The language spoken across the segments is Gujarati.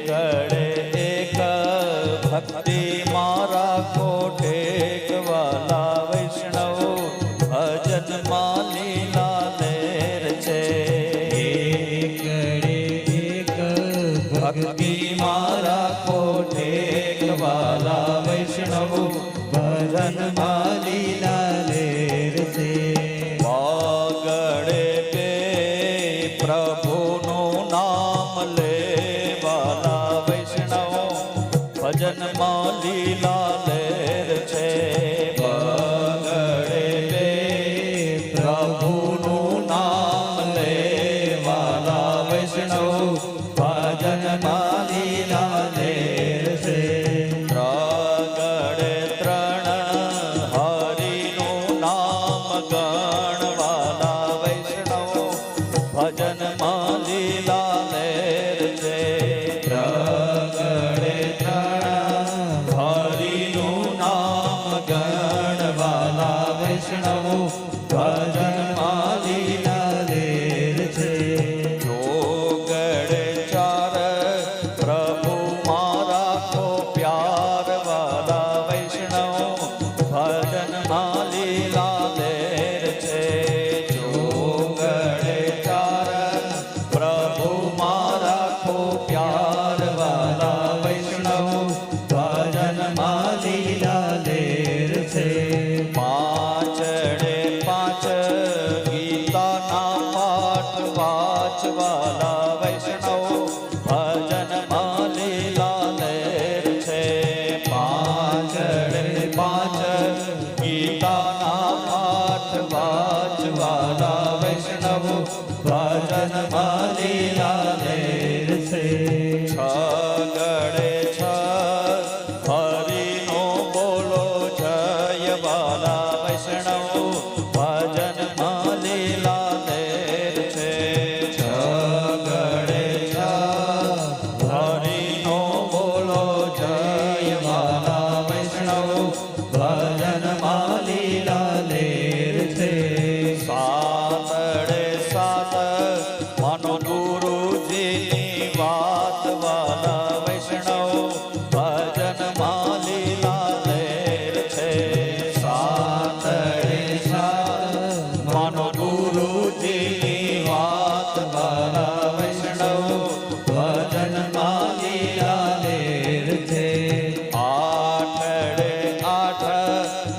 એકડે એક ભક્તિ મારા કોટે વાલા વૈષ્ણવ ભજન માં લીલા લેર છે. એકડે એક ભક્તિ મારા કોટે વાલા વૈષ્ણવ ભજન માં લીલા લેર છે. વાગડે બે પ્રભુનું નામ લે વાલા વૈષ્ણવ ભજન માં લીલા લેર છે. વાગડે બે પ્રભુનું નામ લે વાલા વૈષ્ણવ ભજન માં લીલા લેર છે. ત્રાગડે ત્રણ હરિનું નામ ગણવાલા વૈષ્ણવ ભજન માં લીલા લેર છે. ત્રાગડે ત્રણ હરિનું નામ ગણવાલા વૈષ્ણવ ભજન માં લીલા લેર છે. જોગડે ચાર પ્રભુ મારા કો પ્યાર વાલા વૈષ્ણવ ભજન માં લીલા લેર છે. જોગડે ચાર પ્રભુ મારા કો પ્યાર વાલા વૈષ્ણવ ભજન માં લીલા લેર છે. પાંચડે પાંચ ગીતાના પાઠ વાંચવાલા વૈષ્ણવ ભજન માં લીલા લેર છે. પાંચડે પાંચ ગીતાના પાઠ વાંચવાલા વૈષ્ણવ ભજન માં લીલા લેર છે. છગડે છ હરિનો બોલો જય વાલા વૈષ્ણવ ભજન માં લીલા લેર છે. છગડે છ હરિનો બોલો જય વાલા વૈષ્ણવ ભજન માં લીલા લેર છે. સાતડે સાત મનો ગુરુજીની વાત વાલા વૈષ્ણવ ભજન માં લીલા લેર છે. સાતડે સાત મનો ગુરુજીની વાત વાલા વૈષ્ણવ ભજન માં લીલા લેર છે. આઠડે આઠ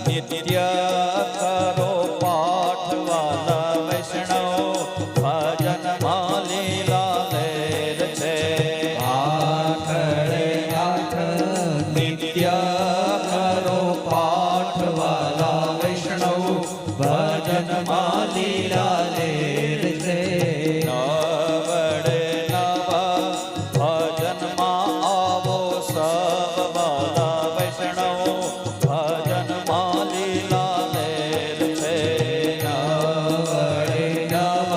નિત્ય કરો પાઠ વાલા વૈષ્ણવ ભજન માં લીલા લેર છે. આઠડે આઠ નિત્ય કરો પાઠ વાલા વૈષ્ણવ ભજન માં લીલા લેર છે. નવડે નવ ભજન માં આવો સબ વાલા વૈષ્ણવ ભજન માં લીલા લેર છે. નવડે નવ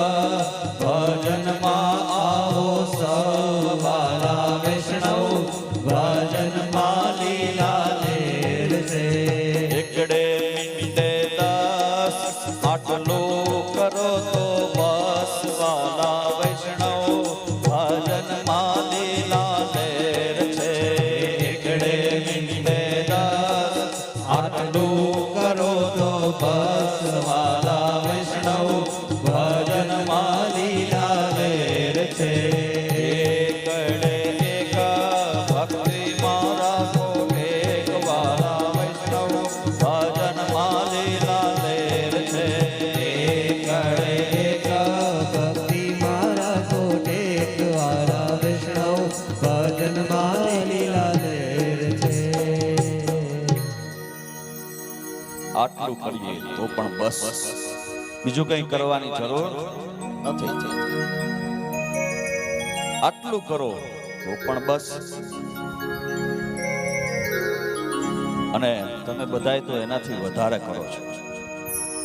ભજન માં આવો સબ વાલા વૈષ્ણવ ભજન માં લીલા લેર છે. એકડે મીંડે દસ આટલું કરો તો બસ વાલા વૈષ્ણવ ભજન માં લીલા લેર છે. એકડે મીંડે દસ આટલું કરો તો બસ વાલા વૈષ્ણવ ભજન માં લીલા લેર છે. એકડે એક ભક્તિ મારા કોટે વાલા વૈષ્ણવ ભજન માં લીલા લેર છે. એકડે એક ભક્તિ મારા કોટે વાલા વૈષ્ણવ ભજન માં લીલા લેર છે. આટલું કરીએ તો પણ બસ, બીજું કઈ કરવાની જરૂર નથી. આટલું કરો તો પણ બસ. અને તમે બધાય તો એનાથી વધારે કરો છો.